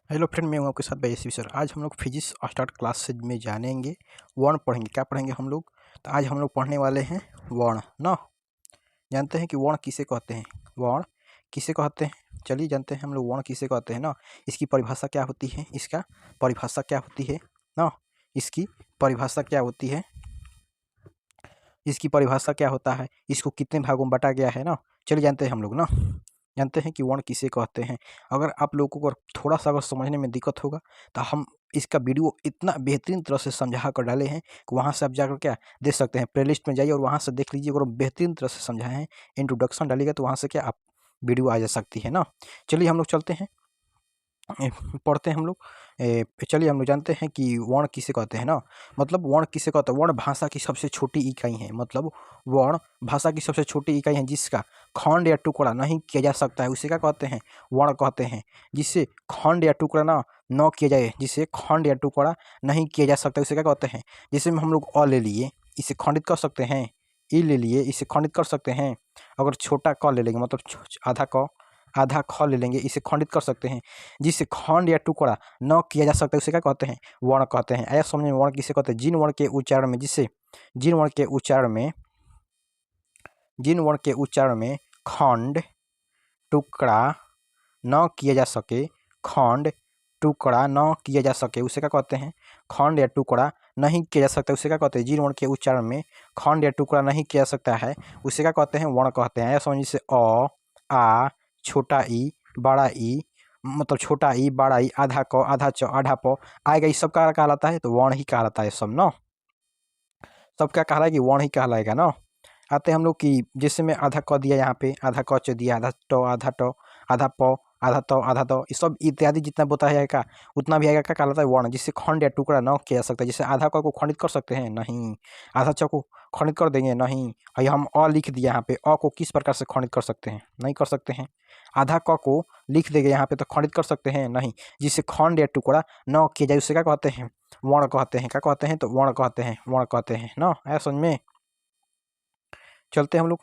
Hello friend, मैं हूं आपके साथ यशस्वी सर। आज हम लोग फिजिक्स स्टार्ट क्लास से में जानेंगे, वर्ण पढ़ेंगे। क्या पढ़ेंगे हम लोग? तो आज हम लोग पढ़ने वाले हैं वर्ण ना। जानते हैं कि वर्ण किसे कहते हैं? वर्ण किसे कहते हैं? चलिए जानते हैं हम लोग वर्ण किसे कहते हैं ना। इसकी परिभाषा क्या होती है? इसका परिभाषा क्या होती है ना? इसकी परिभाषा क्या होती है? इसकी परिभाषा क्या होता है? इसको कितने भागों में बांटा गया है ना। चलिए जानते हैं हम लोग ना। जानते हैं कि वर्ण किसे कहते हैं। अगर आप लोगों को थोड़ा सा अगर समझने में दिक्कत होगा तो हम इसका वीडियो इतना बेहतरीन तरह से समझा कर डाले हैं कि वहाँ से आप जाकर क्या देख सकते हैं। प्लेलिस्ट में जाइए और वहाँ से देख लीजिए। अगर बेहतरीन तरह से समझाए हैं, इंट्रोडक्शन डालिएगा तो वहाँ से क्या आप वीडियो आ जा सकती है ना। चलिए हम लोग चलते हैं, पढ़ते हैं हम लोग। चलिए हम लोग जानते हैं कि वर्ण किसे कहते हैं ना। मतलब वर्ण किसे कहते हैं? वर्ण भाषा की सबसे छोटी इकाई है। मतलब वर्ण भाषा की सबसे छोटी इकाई है जिसका खंड या टुकड़ा नहीं किया जा सकता है, उसे क्या कहते हैं? वर्ण कहते हैं। जिससे खंड या टुकड़ा ना न किया जाए, जिसे खंड या टुकड़ा नहीं किया जा सकता, उसे क्या कहते हैं? जैसे हम लोग अ ले लिए, इसे खंडित कर सकते हैं। ई ले लिए, इसे खंडित कर सकते हैं। अगर छोटा क ले लेंगे, मतलब आधा क आधा ख ले लेंगे, इसे खंडित कर सकते हैं। जिसे खंड या टुकड़ा न किया जा सकता है उसे क्या कहते हैं? वर्ण कहते हैं। आया समझ में? वर्ण किसे कहते हैं? जिन वर्ण के उच्चारण में जिन वर्ण के उच्चारण में खंड टुकड़ा न किया जा सके, खंड टुकड़ा न किया जा सके, उसे क्या कहते हैं? खंड या टुकड़ा नहीं किया जा सकता, उसे क्या कहते हैं? जिन वर्ण के उच्चारण में खंड या टुकड़ा नहीं किया जा सकता है उसे क्या कहते हैं? वर्ण कहते हैं। आया समझ? जैसे अ, आ, छोटा ई, बड़ा ई, मतलब छोटा ई, बड़ा ई, आधा क, आधा च, आधा प आएगा, ये सब क्या कहलाता है? तो वर्ण ही कहलाता है सब ना। सब क्या कहलाएगा? कि वर्ण ही कहलाएगा ना। आते हैं हम लोग कि जैसे मैं आधा क दिया, यहाँ पे आधा क च दिया, आधा ट, आधा ट, आधा प, आधा त, आधा त, ये सब इत्यादि जितना बताया जाएगा उतना भी आएगा। क्या कहलाता है? वर्ण। जिससे खंड या टुकड़ा न किया जा सकता है। जैसे आधा क को खंडित कर सकते हैं? नहीं। आधा च को खंडित कर देंगे? नहीं। और हम अ लिख दिया, यहाँ पे अ को किस प्रकार से खंडित कर सकते हैं? नहीं कर सकते हैं। आधा क को लिख देंगे यहाँ पे तो खंडित कर सकते हैं? नहीं। जिससे खंड या टुकड़ा न किया जाए उसे क्या कहते हैं? वर्ण कहते हैं। क्या कहते हैं? तो वर्ण कहते हैं, वर्ण कहते हैं ना। आया समझ में? चलते हैं हम लोग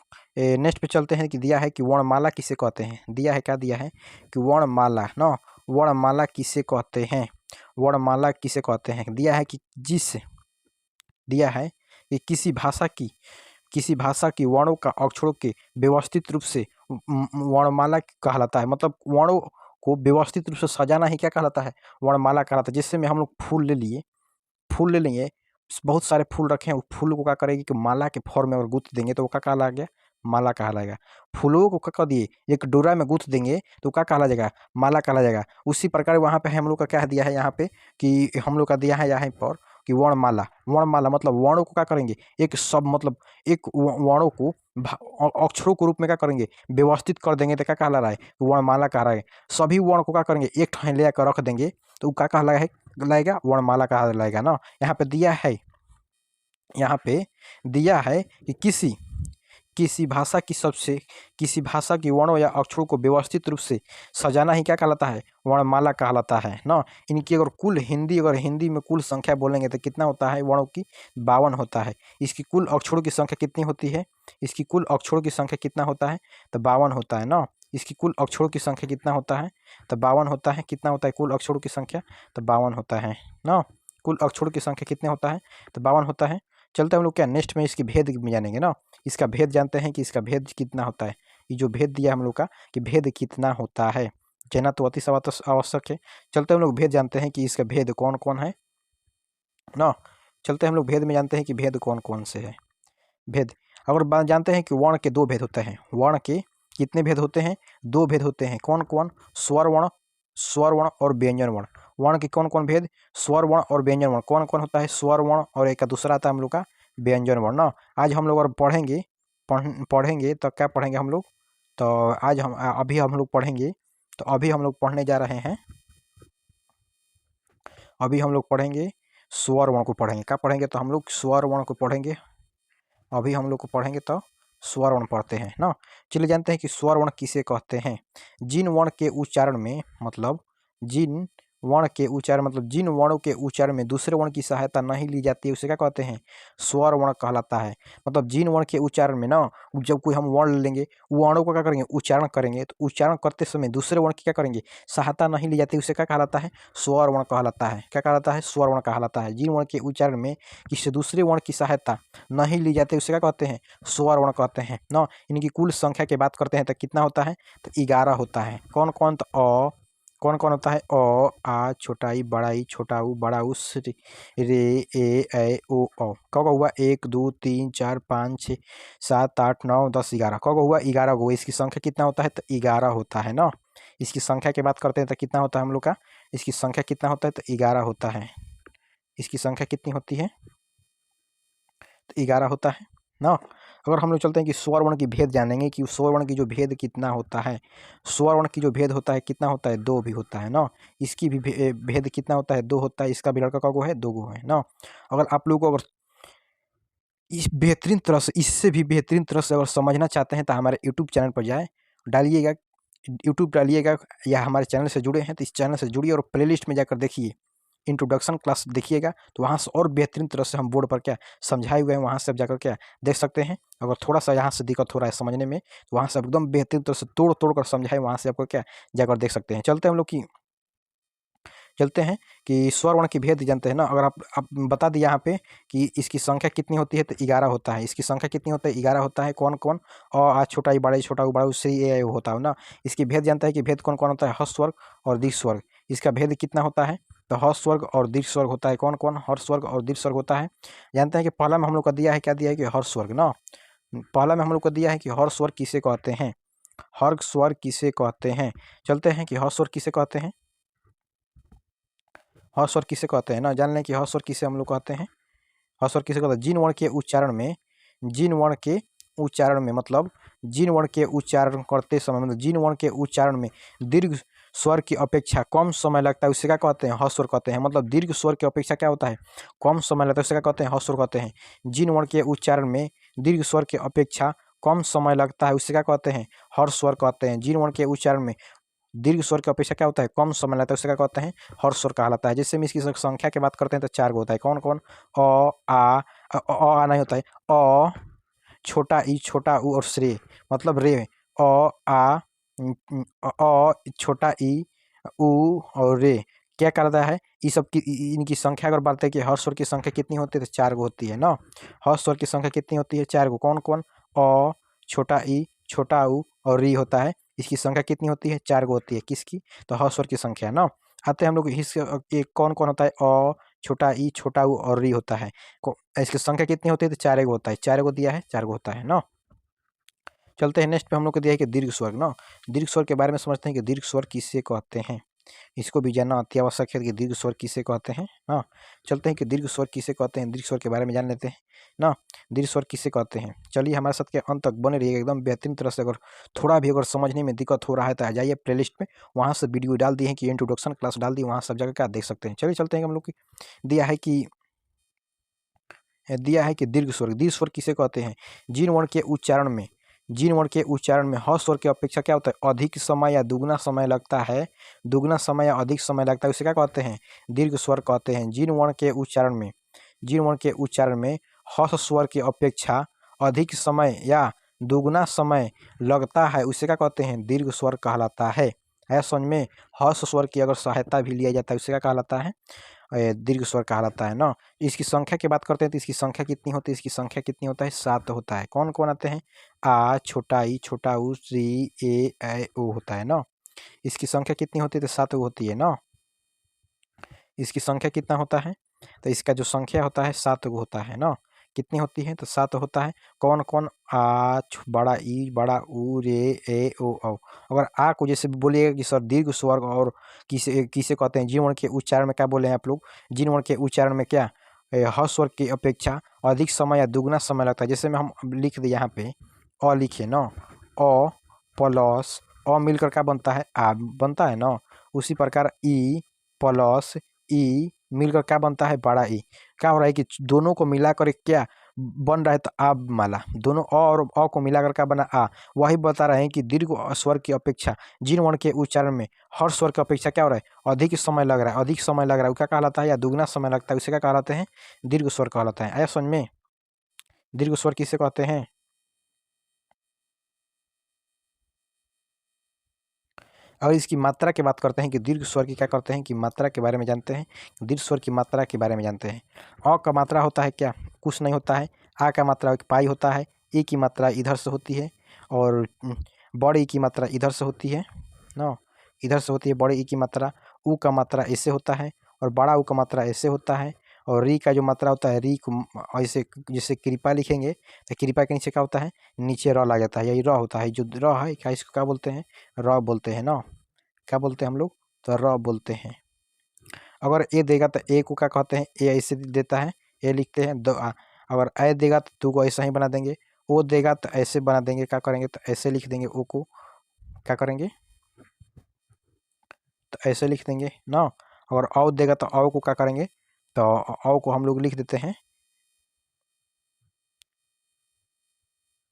नेक्स्ट पे चलते हैं कि दिया है कि वर्णमाला किसे कहते हैं। दिया है, क्या दिया है? कि वर्णमाला ना, वर्णमाला किसे कहते हैं? वर्णमाला किसे कहते हैं? दिया है कि दिया है कि किसी भाषा की वर्णों का अक्षरों के व्यवस्थित रूप से वर्णमाला कहलाता है। मतलब वर्णों को व्यवस्थित रूप से सजाना ही क्या कहलाता है? वर्णमाला कहलाता है। जैसे में हम लोग फूल ले लेंगे, बहुत सारे फूल रखे हैं, उस फूल को क्या करेगी कि माला के फॉर्म में अगर गूंथ देंगे तो वो क्या कहला गया? माला कहलाएगा। फूलों को क्या कर दिए, एक डोरा में गूंथ देंगे तो क्या कहला जाएगा? माला कहला जाएगा। उसी प्रकार वहाँ पे हम लोग का क्या दिया है यहाँ पे कि हम लोग का दिया है यहाँ पर कि वर्णमाला। वर्णमाला मतलब वर्णों को क्या करेंगे? एक सब मतलब एक वर्णों को अक्षरों के रूप में क्या करेंगे? व्यवस्थित कर देंगे तो क्या कहला रहा है? वर्णमाला कह रहा है। सभी वर्ण को क्या करेंगे? एक ठान ले आकर रख देंगे तो क्या कहला है? लाएगा वर्णमाला कहलाएगा ना। यहाँ पे दिया है, यहाँ पे दिया है कि किसी भाषा की वर्णों या अक्षरों को व्यवस्थित रूप से सजाना ही क्या कहलाता है? वर्णमाला कहलाता है ना। इनकी अगर हिंदी में कुल संख्या बोलेंगे तो कितना होता है? वर्णों की 52 होता है। इसकी कुल अक्षरों की संख्या कितनी होती है? इसकी कुल अक्षरों की संख्या कितना होता है? तो 52 होता है ना। इसकी कुल अक्षरों की संख्या कितना होता है? तो 52 होता है। कितना होता है कुल अक्षरों की संख्या? तो 52 होता है ना। कुल अक्षरों की संख्या कितने होता है? तो 52 होता है। चलते हम लोग क्या नेक्स्ट में इसकी भेद में जानेंगे ना। इसका भेद जानते हैं कि इसका भेद कितना होता है। ये जो भेद दिया हम लोग का कि भेद कितना होता है, जानना तो अति आवश्यक है। चलते हम लोग भेद जानते हैं कि इसका भेद कौन कौन है ना। चलते हम लोग भेद में जानते हैं कि भेद कौन कौन से है। भेद अगर जानते हैं कि वर्ण के 2 भेद होते हैं। वर्ण के कितने भेद होते हैं? 2 भेद होते हैं। कौन कौन? स्वर वर्ण और व्यंजन वर्ण। वर्ण के कौन कौन भेद? स्वर वर्ण और व्यंजन वर्ण। कौन कौन होता है? स्वर वर्ण और एक का दूसरा आता है हम लोग का व्यंजन वर्ण ना। आज हम लोग अगर पढ़ेंगे तो क्या पढ़ेंगे हम लोग? तो आज हम अभी हम लोग पढ़ेंगे, तो अभी हम लोग पढ़ने जा रहे हैं। अभी हम लोग पढ़ेंगे स्वर वर्ण को पढ़ेंगे। क्या पढ़ेंगे? तो हम लोग स्वर वर्ण को पढ़ेंगे। अभी हम लोग को पढ़ेंगे तो स्वर वर्ण पढ़ते हैं ना। चलिए जानते हैं कि स्वर वर्ण किसे कहते हैं। जिन वर्ण के उच्चारण में, मतलब जिन वर्ण के उच्चारण मतलब जिन वर्णों के उच्चारण में दूसरे वर्ण की सहायता नहीं ली जाती है उसे क्या कहते हैं, स्वर वर्ण कहलाता है। मतलब जिन वर्ण के उच्चारण में ना जब कोई हम वर्ण लेंगे वर्णों को क्या करेंगे, उच्चारण करेंगे, तो उच्चारण करते समय दूसरे वर्ण की क्या करेंगे, सहायता नहीं ली जाती, उसे क्या कहलाता है, स्वर वर्ण कहलाता है। क्या कहलाता है, स्वर वर्ण कहलाता है। जिन वर्ण के उच्चारण में किसी दूसरे वर्ण की सहायता नहीं ली जाती उसे क्या कहते हैं, स्वर वर्ण कहते हैं ना। इनकी कुल संख्या की बात करते हैं तो कितना होता है, तो 11 होता है। कौन कौन, तो अ, कौन कौन होता है, अ, आ, छोटा ई, बड़ा ई, छोटा ऊ, बड़ा ऊ, रे, ए, ओ, औ। कब हुआ, 1 2 3 4 5 6 7 8 9 10 11। कब हुआ, 11 हुआ। इसकी संख्या कितना होता है, तो 11 होता है ना। इसकी संख्या की बात करते हैं तो कितना होता है हम लोग का, इसकी संख्या कितना होता है, तो 11 होता है। इसकी संख्या कितनी होती है, तो 11 होता है ना। अगर हम लोग चलते हैं कि स्वर वर्ण की भेद जानेंगे कि स्वर वर्ण की जो भेद कितना होता है, स्वर वर्ण की जो भेद होता है कितना होता है, 2 भी होता है ना। इसकी भी भेद कितना होता है, 2 होता है। इसका भी लड़का का गो है, 2 गो है ना। अगर आप लोग को अगर इस बेहतरीन तरह से, इससे भी बेहतरीन तरह से अगर समझना चाहते हैं तो हमारे यूट्यूब चैनल पर जाएँ, डालिएगा, यूट्यूब डालिएगा या हमारे चैनल से जुड़े हैं तो इस चैनल से जुड़िए और प्लेलिस्ट में जाकर देखिए, इंट्रोडक्शन क्लास देखिएगा, तो वहाँ से और बेहतरीन तरह से हम बोर्ड पर क्या समझाए हुए हैं, वहाँ से आप जाकर क्या देख सकते हैं। अगर थोड़ा सा यहाँ से दिक्कत हो रहा है समझने में तो वहाँ से एकदम बेहतरीन तरह से तोड़ तोड़ कर समझाए, वहाँ से आपको क्या जाकर देख सकते हैं। चलते हैं हम लोग की, चलते हैं कि स्वर वर्ण की भेद जानते हैं ना। अगर आप बता दिए यहाँ पे कि इसकी संख्या कितनी होती है, तो 11 होता है। इसकी संख्या कितनी होता है, 11 होता है। कौन कौन, अ, आ, छोटा ई, बड़ा ई, छोटा ऊ, बड़ा ऊ, से ए, ओ होता है ना। इसकी भेद जानता है कि भेद कौन कौन होता है, हर्ष वर्ग और दीर्घ स्वर्ग। इसका भेद कितना होता है, तो हर्ष वर्ग और दीर्घ स्वर्ग होता है। कौन कौन, हर्ष वर्ग और दीर्घ स्वर्ग होता है। जानते हैं कि पहला में हम लोग का दिया है, क्या दिया है कि हर्ष वर्ग ना। पहला में हम लोग को दिया है कि हर्ष वर्ग किसे कहते हैं, हर्ष वर्ग किसे कहते हैं। चलते हैं कि हर्ष वर्ग किसे कहते हैं, हर्ष स्वर किसे कहते हैं ना, जान लें कि हर्ष स्वर किसे हम लोग कहते हैं। हर्ष स्वर किसे कहते हैं, जिन वर्ण के उच्चारण में, जिन वर्ण के उच्चारण में मतलब जिन वर्ण के उच्चारण करते समय मतलब जिन वर्ण के उच्चारण में दीर्घ स्वर की अपेक्षा कम समय लगता है उसे क्या कहते हैं, हर्ष स्वर कहते हैं। मतलब दीर्घ स्वर की अपेक्षा क्या होता है, कम समय लगता है, उसे क्या कहते हैं, हर्ष स्वर कहते हैं। जिन वर्ण के उच्चारण में दीर्घ स्वर की अपेक्षा कम समय लगता है उसे क्या कहते हैं, हर्ष स्वर कहते हैं। जिन वर्ण के उच्चारण में दीर्घ स्वर की अपेक्षा क्या होता है, कम समय लगता है, उसे क्या कहते हैं, हर्ष स्वर कहलाता है। जैसे में इसकी संख्या की बात करते हैं तो 4 गो होता है। कौन कौन, अ, आ नहीं होता है, अ, छोटा ई, छोटा ऊ और श्रे मतलब रे, अ, आ, छोटा ई, ऊ और रे क्या कहलाता है, ये सब की इनकी संख्या अगर बात है कि हर्ष स्वर की संख्या कितनी होती है, तो 4 गो होती है ना। हर्ष स्वर की संख्या कितनी होती है, 4 गो। कौन कौन, अ, छोटा ई, छोटा ऊ और री होता है। इसकी संख्या कितनी होती है, 4 गो होती है। किसकी, तो हर्ष स्वर की संख्या ना। आते हैं हम लोग कौन कौन होता है, अ, छोटा ई, छोटा ऊ और री होता है। इसकी संख्या कितनी होती है, तो 4 गो होता है। 4 गो दिया है, 4 गो होता है ना। चलते हैं नेक्स्ट पे, हम लोग को दिया है कि दीर्घ स्वर ना। दीर्घ स्वर के बारे में समझते हैं कि दीर्घ स्वर किसे कहते हैं, इसको भी जानना अति आवश्यक है कि दीर्घ स्वर किसे कहते हैं ना। चलते हैं कि दीर्घ स्वर किसे कहते हैं, दीर्घ स्वर के बारे में जान लेते हैं ना। दीर्घ स्वर किसे कहते हैं, चलिए हमारे साथ के अंत तक बने रहिएगा एकदम बेहतरीन तरह से। अगर थोड़ा भी अगर समझने में दिक्कत हो रहा है तो आ जाइए प्लेलिस्ट में, वहाँ से वीडियो डाल दिए हैं कि इंट्रोडक्शन क्लास डाल दी, वहाँ सब जगह क्या देख सकते हैं। चलिए चलते हैं, हम लोग की दिया है कि दीर्घ स्वर, दीर्घ स्वर किसे कहते हैं, जिन वर्ण के उच्चारण में, जिन वर्ण के उच्चारण में हर्ष स्वर की अपेक्षा क्या होता है, अधिक समय या दुगना समय लगता है, दुगना समय या अधिक समय लगता है, उसे क्या कहते हैं, दीर्घ स्वर कहते हैं। जिन वर्ण के उच्चारण में, जिन वर्ण के उच्चारण में हर्ष स्वर की अपेक्षा अधिक समय या दुगना समय लगता है उसे क्या कहते हैं, दीर्घ स्वर कहलाता है। समझ में, हर्ष स्वर की अगर सहायता भी लिया जाता है उसे क्या कहलाता है, दीर्घ स्वर कहलाता है ना। इसकी संख्या की बात करते हैं तो इसकी संख्या कितनी होती है, इसकी संख्या कितनी होता है, 7 होता है। कौन कौन आते हैं, आ, छोटा ई, छोटा ऊ, री, ए, ओ होता है ना। इसकी संख्या कितनी होती है, तो 7 होती है ना। इसकी संख्या कितना होता है, तो इसका जो संख्या होता है 7 गो होता है ना। कितनी होती है, तो 7 होता है। कौन कौन, आ, बड़ा ई, बड़ा ऊ, रे, ए, ओ, औ। अगर आ को जैसे बोलिएगा कि सर दीर्घ स्वर और किसे किसे कहते हैं, जिन वर्ण के उच्चारण में क्या बोले हैं आप लोग, जिन वर्ण के उच्चारण में क्या हर्ष स्वर की अपेक्षा अधिक समय या दुगना समय लगता है। जैसे में हम लिख दिए यहाँ पे अ लिखे ना, अ प्लस अ मिलकर क्या बनता है, आ बनता है ना। उसी प्रकार ई प्लस ई मिलकर क्या बनता है, बड़ा ई। क्या हो रहा है कि दोनों को मिलाकर क्या बन रहा है तो आ माला, दोनों अ और अ को मिलाकर का बना आ। वही बता रहे हैं कि दीर्घ स्वर की अपेक्षा जिन वर्ण के उच्चारण में हर स्वर की अपेक्षा क्या हो रहा है, अधिक समय लग रहा है, अधिक समय लग रहा है, वो क्या कहलाता है, या दुगना समय लगता है, उसे क्या कहलाते हैं, दीर्घ स्वर कहलाता है। आया समझ में, दीर्घ स्वर किसे कहते हैं। और इसकी मात्रा की बात करते हैं कि दीर्घ स्वर की क्या करते हैं कि मात्रा के बारे में जानते हैं, दीर्घ स्वर की मात्रा के बारे में जानते हैं। अ का मात्रा होता है क्या, कुछ नहीं होता है। आ का मात्रा एक पाई होता है। ई की मात्रा इधर से होती है और बड़े ई की मात्रा इधर से होती है ना, इधर से होती है बड़े ई की मात्रा। ऊ का मात्रा ऐसे होता है और बड़ा ऊ का मात्रा ऐसे होता है। और री का जो मात्रा होता है, री को ऐसे जैसे कृपा लिखेंगे तो कृपा के नीचे क्या होता है, नीचे र लग जाता है, यही र होता है। जो र है क्या, इसको क्या बोलते हैं, र बोलते हैं ना, क्या बोलते हैं हम लोग, तो र बोलते हैं। अगर ए देगा तो ए को क्या कहते हैं, ए ऐसे देता है, ए लिखते हैं दो अगर ए देगा तो तू को ऐसा ही बना देंगे। ओ देगा तो ऐसे बना देंगे, क्या करेंगे तो ऐसे लिख देंगे, ओ को क्या करेंगे तो ऐसे लिख देंगे ना। अगर औ देगा तो औ को क्या करेंगे, तो औ को हम लोग लिख देते हैं,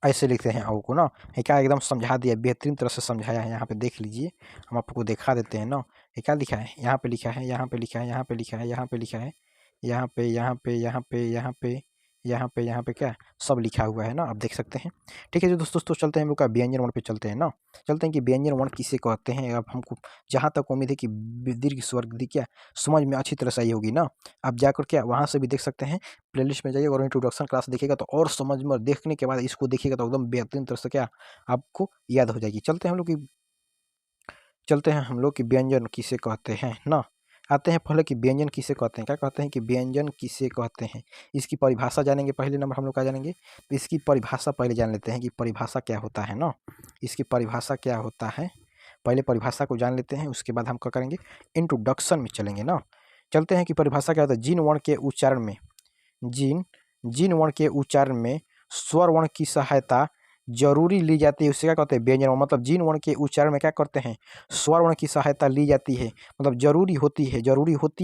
ऐसे लिखते हैं औ को ना। ये क्या एकदम समझा दिया, बेहतरीन तरह से समझाया है। यहाँ पे देख लीजिए, हम आपको दिखा देते हैं ना। ये क्या लिखा है, यहाँ पे लिखा है, यहाँ पे लिखा है, यहाँ पे लिखा है, यहाँ पे लिखा है, यहाँ पे यहाँ पे यहाँ पे यहाँ पे यहाँ पे यहाँ पे क्या सब लिखा हुआ है ना, आप देख सकते हैं। ठीक है जो दोस्तों चलते हैं हम लोग का व्यंजन वर्ण पे चलते हैं ना। चलते हैं कि व्यंजन वर्ण किसे कहते हैं। अब हमको जहाँ तक उम्मीद है कि दीर्घ स्वर दी क्या समझ में अच्छी तरह से आई होगी ना। आप जाकर क्या वहाँ से भी देख सकते हैं, प्लेलिस्ट में जाइए और इंट्रोडक्शन क्लास देखिएगा तो और समझ में, देखने के बाद इसको देखिएगा तो एकदम बेहतरीन तरह से क्या आपको याद हो जाएगी। चलते हैं हम लोग कि व्यंजन किसे कहते हैं ना। आते हैं पहले कि व्यंजन किसे कहते हैं, क्या कहते हैं कि व्यंजन किसे कहते हैं। इसकी परिभाषा जानेंगे, पहले नंबर हम लोग क्या जानेंगे, तो इसकी परिभाषा पहले जान लेते हैं कि परिभाषा क्या होता है ना। इसकी परिभाषा क्या होता है, पहले परिभाषा को जान लेते हैं, उसके बाद हम क्या करेंगे, इंट्रोडक्शन में चलेंगे ना। चलते हैं कि परिभाषा क्या होता है। जिन वर्ण के उच्चारण में जिन जिन वर्ण के उच्चारण में स्वर वर्ण की सहायता जरूरी ली जाती है उसे क्या कहते हैं, व्यंजन वर्ण। मतलब जिन वर्ण के उच्चारण में क्या करते हैं, स्वर वर्ण की सहायता ली जाती है, मतलब जरूरी होती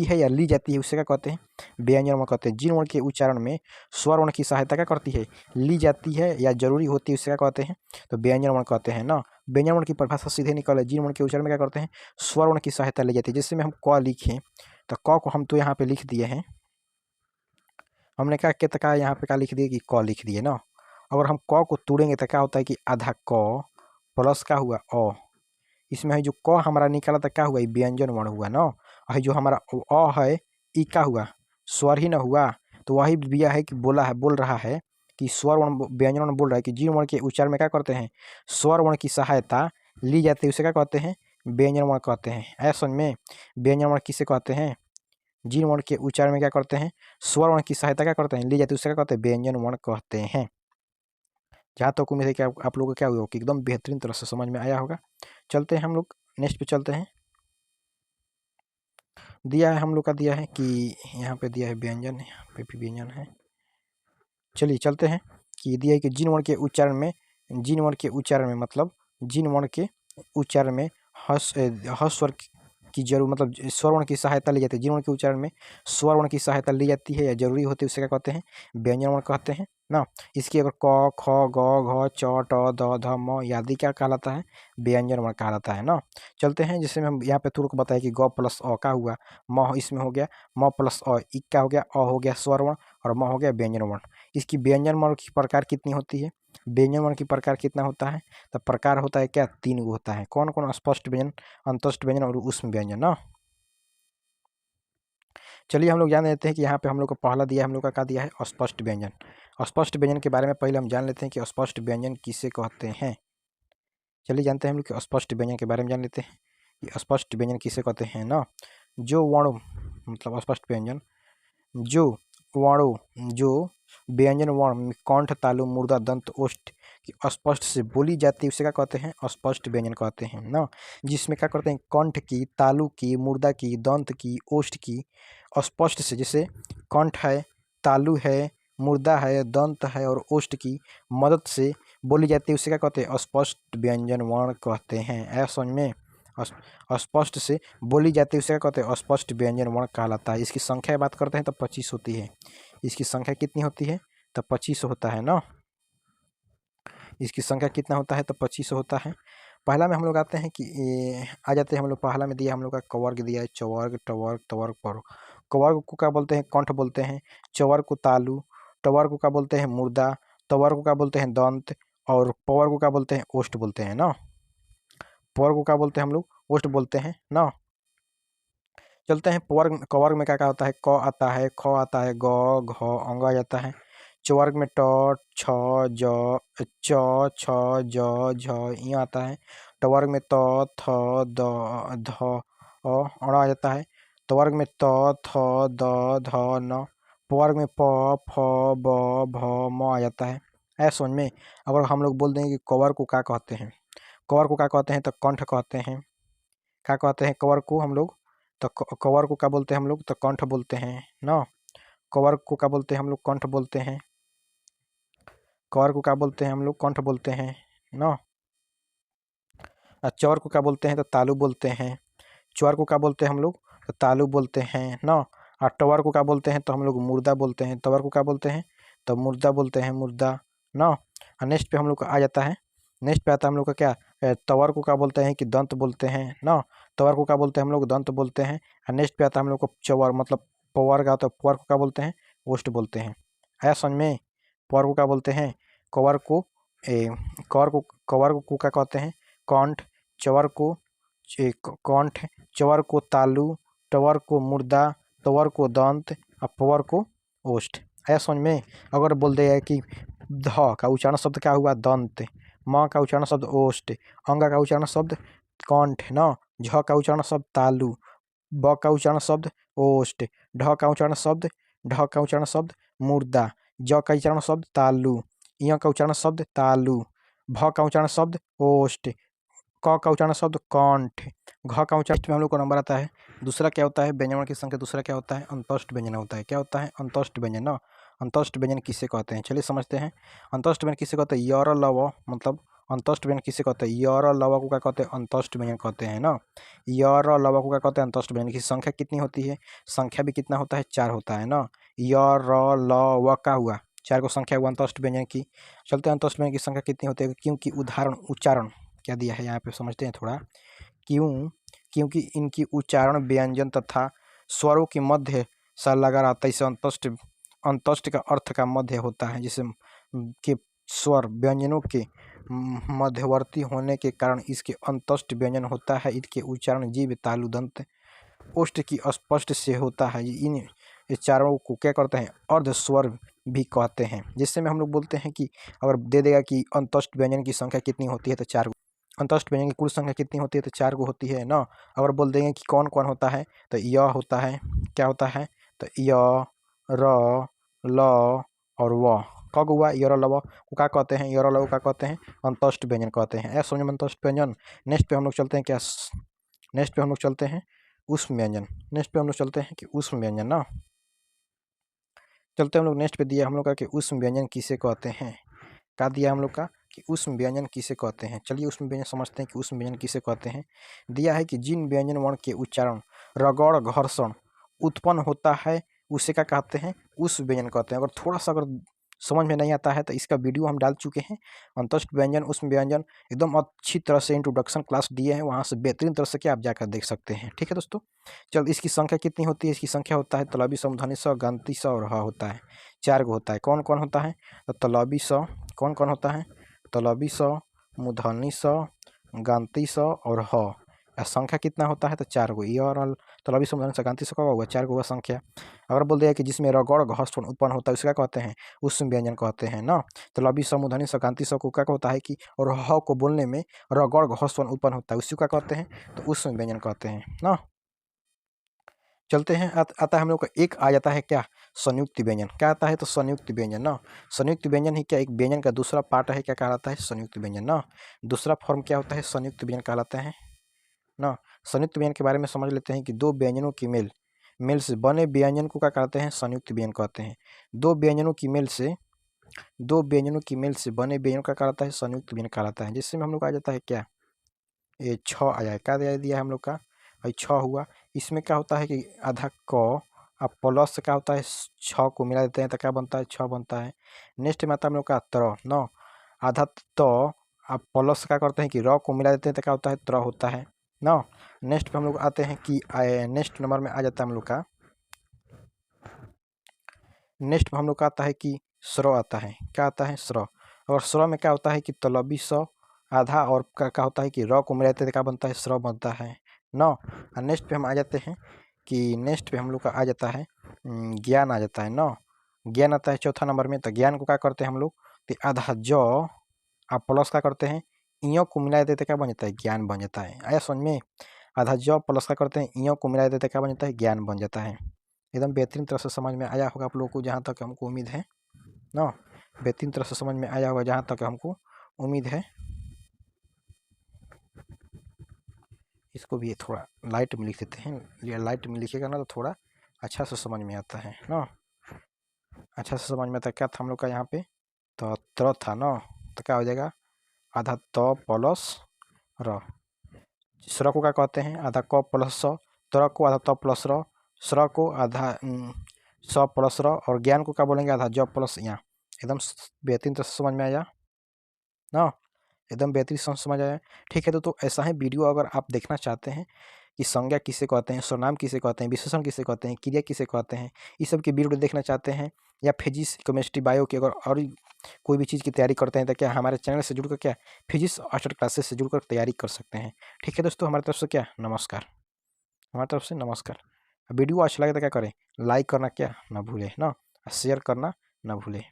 है या ली जाती है, उसे क्या कहते हैं, व्यंजन वर्ण कहते हैं। जिन वर्ण के उच्चारण में स्वर वर्ण की सहायता क्या करती है, ली जाती है या जरूरी होती है, उसे क्या कहते हैं, तो व्यंजन वर्ण कहते हैं ना। व्यंजन वर्ण की परिभाषा सीधे निकल है, जिन वर्ण के उच्चारण में क्या करते हैं, स्वर वर्ण की सहायता ली जाती है। जैसे में हम क लिखें तो क को हम तो यहाँ पे लिख दिए हैं, हमने क्या किया, क्या यहाँ पे क्या लिख दिए कि क लिख दिए ना। अगर हम क को तोड़ेंगे तो क्या होता है कि आधा क प्लस क्या हुआ अ, इसमें है जो क हमारा निकाला था क्या हुआ, ये व्यंजन वर्ण हुआ ना। और जो हमारा अ है, ई क्या हुआ, स्वर ही ना हुआ। तो वही दिया है कि बोल रहा है कि स्वर वर्ण व्यंजन वर्ण बोल रहा है कि जिन वर्ण के उच्चारण में क्या करते हैं, स्वर वर्ण की सहायता ली जाती है, उसे क्या कहते हैं, व्यंजन वर्ण कहते हैं। ऐसा में व्यंजन वर्ण किसे कहते हैं, जिन वर्ण के उच्चारण में क्या करते हैं, स्वर वर्ण की सहायता क्या करते हैं, ली जाती है, उसे क्या कहते हैं, व्यंजन वर्ण कहते हैं। जहाँ तक उम्मीद है कि आप लोगों को क्या हुआ कि एकदम बेहतरीन तरह से समझ में आया होगा। चलते हैं हम लोग नेक्स्ट पे चलते हैं। दिया है हम लोग का, दिया है कि यहाँ पे दिया है व्यंजन, यहाँ पे भी व्यंजन है। चलिए चलते हैं कि दिया है कि जिन वर्ण के उच्चारण में मतलब जिन वर्ण के उच्चारण में हस स्वर की जरूर मतलब स्वर वर्ण की सहायता ली जाती है, जिन वर्ण के उच्चारण में स्वर वर्ण की सहायता ली जाती है या जरूरी होती है, उसे क्या कहते हैं, व्यंजन वर्ण कहते हैं ना। इसकी अगर क ख ग घ च ट द ध म आदि क्या कहलाता है, व्यंजन वर्ण कहलाता है ना। चलते हैं, जैसे हम यहाँ पे तुरंत बताया कि ग प्लस अ का हुआ, म इसमें हो गया, म प्लस अ ई क्या हो गया, अ हो गया स्वर वर्ण और म हो गया व्यंजन वर्ण। इसकी व्यंजन वर्ण की प्रकार कितनी होती है, व्यंजन वर्ण की प्रकार कितना होता है, तो प्रकार होता है क्या, 3 गो होता है। कौन कौन, स्पष्ट व्यंजन, अंतस्थ व्यंजन और ऊष्म व्यंजन ना। चलिए हम लोग जान लेते हैं कि यहाँ पे हम लोग को पहला दिया है, हम लोग का क्या दिया है, अस्पष्ट व्यंजन। अस्पष्ट व्यंजन के बारे में पहले हम जान लेते हैं कि अस्पष्ट व्यंजन किसे कहते हैं। चलिए जानते हैं हम लोग कि अस्पष्ट व्यंजन के बारे में जान लेते हैं कि अस्पष्ट व्यंजन किसे कहते हैं ना। जो वर्ण मतलब अस्पष्ट व्यंजन, जो जो व्यंजन वर्ण में कंठ तालु मूर्धा दंत ओष्ठ की स्पष्ट से बोली जाती है, उसे क्या कहते हैं, अस्पष्ट व्यंजन कहते हैं ना। जिसमें क्या करते हैं, कंठ की, तालु की, मूर्धा की, दंत की, ओष्ठ की स्पष्ट से, जैसे कंठ है, तालु है, मूर्धा है, दंत है और ओष्ठ की मदद से बोली जाती है, उसे क्या कहते हैं, अस्पष्ट व्यंजन वर्ण कहते हैं। ऐसा में स्पष्ट से बोली जाती है, उसे क्या कहते हैं, अस्पष्ट व्यंजन वर्ण कहलाता है। इसकी संख्या की बात करते हैं तो 25 होती है। इसकी संख्या कितनी होती है, तो 25 होता है ना। इसकी संख्या कितना होता है तो 25 होता है। पहला में हम लोग आते हैं कि आ जाते हैं हम लोग, पहला में दिया हम लोग का कवर्ग दिया है, चवर्ग टवर्ग तवर्ग पर। कवर्ग को क्या बोलते हैं, कंठ बोलते हैं। चवर्ग को तालु। टवर्ग को क्या बोलते हैं, मुर्दा। तवर्ग को क्या बोलते हैं, दंत। और पवर्ग को क्या बोलते हैं, ओष्ठ बोलते हैं ना। पवर्ग को क्या बोलते हैं हम लोग, ओष्ठ बोलते हैं ना। चलते हैं पवर्ग। कवर्ग में क्या क्या होता है, क आता है, ख आता है, ग घ अंग आ जाता है। चवर्ग में ट छ ज च छ ज झ ई आता है। टवर्ग में त थ द ध अण आ जाता है। तवर्ग में त थ द ध न। पवर्ग में प फ ब भ म आ जाता है। ऐसा समझ में। अगर हम लोग बोल देंगे कि कवर्ग को क्या कहते हैं, कवर्ग को क्या कहते हैं तो कंठ कहते हैं। क्या कहते हैं कवर्ग को हम लोग, तो कवर्ग को क्या बोलते हैं हम लोग, तो कंठ बोलते हैं ना। कवर्ग को क्या बोलते हैं हम लोग, कंठ बोलते हैं। कवर्ग को क्या बोलते हैं हम लोग, कंठ बोलते हैं ना। चौर को क्या बोलते हैं तो तालु बोलते हैं। चौर को क्या बोलते हैं हम लोग, तो तालु बोलते हैं ना। और टवर को क्या बोलते हैं तो हम लोग मुर्दा बोलते हैं। तवर को क्या बोलते हैं तो मुर्दा बोलते हैं, मुर्दा ना। और नेक्स्ट पे हम लोग का आ जाता है, नेक्स्ट पे आता है हम लोग का क्या, तवर को क्या बोलते हैं कि दंत बोलते हैं ना। तवर को क्या बोलते हैं हम लोग, दंत बोलते हैं। और नेक्स्ट पे आता है हम लोग को चवर, मतलब पवर का, तो पवर को क्या बोलते हैं, ओष्ठ बोलते हैं। आया समझ में। पवर को क्या बोलते हैं, कवर को कवर को क्या कहते हैं, कंठ। चवर को कंठ। चवर को तालु। टवर को मुर्दा। तवर को दंत। और पवर को ओष्ठ। आया समझ में। अगर बोल देगा कि ध का उच्चारण शब्द क्या हुआ, दंत। म का उच्चारण शब्द ओष्ठ। अंग का उच्चारण शब्द कंठ न। झ का उच्चारण शब्द तालु। ब का उच्चारण शब्द ओष्ठ। ढ का उच्चारण शब्द मुर्दा। ज का उच्चारण शब्द तालु। य का उच्चारण शब्द तालु। भ का उच्चारण शब्द ओष्ठ। क का उच्चारण शब्द कंठ। घ का उच्चारण में हम लोग को नंबर आता है। दूसरा क्या होता है, व्यंजन की संख्या दूसरा क्या होता है, अंतस्थ व्यंजन होता है। क्या होता है, अंतस्थ व्यंजन ना। अंतस्थ व्यंजन किसे कहते हैं, चलिए समझते हैं। अंतस्थ व्यंजन किसे कहते हैं, यर लव, मतलब अंतस्थ व्यंजन किसे कहते हैं, यर लव को क्या कहते हैं, अंतस्थ व्यंजन कहते हैं ना। यर लव को क्या कहते हैं, अंतस्थ व्यंजन की संख्या कितनी होती है, संख्या भी कितना होता है, 4 होता है ना। यर ल व का हुआ 4 को संख्या हुआ अंतस्थ व्यंजन की। चलते हैं अंतस्थ व्यंजन की संख्या कितनी होती है, क्योंकि उदाहरण उच्चारण क्या दिया है यहाँ पे समझते हैं थोड़ा। क्योंकि इनकी उच्चारण व्यंजन तथा स्वरों के मध्य सा लगा रहता है, इसे अंतस्थ का अर्थ का मध्य होता है, जिसे के स्वर व्यंजनों के मध्यवर्ती होने के कारण इसके अंतस्थ व्यंजन होता है। इसके उच्चारण जीभ तालु दंत ओष्ठ की स्पष्ट से होता है। इन चारों को क्या करते हैं, अर्ध स्वर भी कहते हैं। जिससे में हम लोग बोलते हैं कि अगर दे देगा कि अंतस्थ व्यंजन की संख्या कितनी होती है तो 4, अंतस्थ व्यंजन की कुल संख्या कितनी होती है तो 4 को होती है ना। अगर बोल देंगे कि कौन कौन होता है तो य होता है, क्या होता है तो य र ल और व। कब हुआ यर लव को क्या कहते हैं, यर लव क्या कहते हैं, अंतस्थ व्यंजन कहते हैं। ऐसा समझ में अंतस्थ व्यंजन। नेक्स्ट पे हम लोग चलते हैं क्या, नेक्स्ट पे हम लोग चलते हैं ऊष्म व्यंजन। नेक्स्ट पे हम लोग चलते हैं कि ऊष्म व्यंजन ना। चलते हम लोग नेक्स्ट पे दिया हम लोग का कि ऊष्म व्यंजन किसे कहते हैं। क्या दिया हम लोग का कि ऊष्म व्यंजन किसे कहते हैं। चलिए ऊष्म व्यंजन समझते हैं कि ऊष्म व्यंजन किसे कहते हैं। दिया है कि जिन व्यंजन वर्ण के उच्चारण रगड़ घर्षण उत्पन्न होता है उसे क्या कहते हैं, ऊष्म व्यंजन कहते हैं। अगर थोड़ा सा अगर समझ में नहीं आता है तो इसका वीडियो हम डाल चुके हैं, अंतस्थ व्यंजन ऊष्म व्यंजन, एकदम अच्छी तरह से इंट्रोडक्शन क्लास दिए हैं, वहाँ से बेहतरीन तरह से क्या आप जाकर देख सकते हैं। ठीक है दोस्तों। चल इसकी संख्या कितनी होती है, इसकी संख्या होता है तलबी स मूर्धनी स गांती स और ह होता है, 4 गो होता है। कौन कौन होता है तो तलबी स, कौन कौन होता है तलबी स, मूर्धनी स, गांती स और ह। संख्या कितना होता है तो 4 गो। ये और तलबी स मूर्धनी स गांती स का हुआ 4 गो हुआ संख्या। अगर बोल दिया कि जिसमें रगड़ घर्षण उत्पन्न होता है उसे क्या कहते हैं, ऊष्म व्यंजन कहते हैं ना। तलबी स मूर्धनी स गांती स को क्या होता है कि और ह को बोलने में रगड़ घर्षण उत्पन्न होता है, उसी को क्या कहते हैं तो ऊष्म व्यंजन कहते हैं ना। चलते हैं आता है हम लोग का एक आ जाता है क्या, संयुक्त व्यंजन। क्या आता है तो संयुक्त व्यंजन ना। संयुक्त व्यंजन ही क्या, एक व्यंजन का दूसरा पार्ट है, क्या कहलाता है संयुक्त व्यंजन ना। दूसरा फॉर्म क्या होता है, संयुक्त व्यंजन कहलाता है ना। संयुक्त व्यंजन के बारे में समझ लेते हैं कि दो व्यंजनों की मेल से बने व्यंजन को क्या कहते हैं, संयुक्त व्यंजन कहते हैं। दो व्यंजनों की मेल से बने व्यंजन का कहलाता है संयुक्त व्यंजन कहलाता है। जिससे में हम लोग आ जाता है क्या, ये 6 आ जाए, क्या दिया हम लोग का भाई 6 हुआ। इसमें क्या होता है कि आधा क अब प्लस से क्या होता है, 6 को मिला देते हैं तो क्या बनता है, 6 बनता है। नेक्स्ट में आता है हम लोग का त्र न, आधा तो अब प्लस क्या करते हैं कि र को मिला देते हैं तो क्या होता है, त्र होता है न। नेक्स्ट पे हम लोग आते हैं कि नेक्स्ट नंबर में आ जाता है हम लोग का, नेक्स्ट पे हम लोग का आता है कि स्र आता है, क्या आता है, स्र। और स्र में क्या होता है कि तलबी स आधा और क्या होता है कि र को मिलाते हैं क्या बनता है, स्र बनता है न। और नेक्स्ट पे हम आ जाते हैं कि नेक्स्ट पे हम लोग का आ जाता है ज्ञान आ जाता है न, ज्ञान आता है चौथा नंबर में। तो ज्ञान को क्या करते हैं हम लोग, तो आधा ज आप प्लस क्या करते हैं, इयों को मिला देते क्या बन जाता है, ज्ञान बन जाता है। आया समझ में, आधा ज प्लस क्या करते हैं, इयों को मिला देते क्या बन जाता है, ज्ञान बन जाता है। एकदम बेहतरीन तरह से समझ में आया होगा आप लोगों को, जहाँ तक हमको उम्मीद है ना, बेहतरीन तरह से समझ में आया होगा जहाँ तक हमको उम्मीद है। इसको भी थोड़ा लाइट में लिख देते हैं, ये लाइट में लिखेगा ना तो थोड़ा अच्छा से समझ में आता है ना, अच्छा से समझ में आता है। क्या था हम लोग का यहाँ पे, तो त्र था ना, तो क्या हो जाएगा, आधा तो प्लस र, स्र को क्या कहते हैं, आधा क प्लस स, त्र को आधा त प्लस र, स्र को आधा स प्लस र, और ज्ञान को क्या बोलेंगे, आधा ज प्लस यहाँ। एकदम बेहतरीन तरह से समझ में आया ना, एकदम बेहतरीन समझ आया। ठीक है, तो ऐसा ही वीडियो अगर आप देखना चाहते हैं कि संज्ञा किसे कहते हैं, सर्वनाम किसे कहते हैं, विशेषण किसे कहते हैं, क्रिया किसे कहते हैं, इस सब की वीडियो देखना चाहते हैं, या फिजिक्स केमिस्ट्री बायो की अगर और कोई भी चीज़ की तैयारी करते हैं तो क्या हमारे चैनल से जुड़कर क्या फिजिक्स मास्टर क्लासेस से जुड़कर तैयारी कर सकते हैं। ठीक है दोस्तों, हमारी तरफ से क्या नमस्कार, हमारी तरफ से नमस्कार। वीडियो अच्छा लगे तो क्या करें, लाइक करना क्या ना भूलें ना, शेयर करना ना भूलें।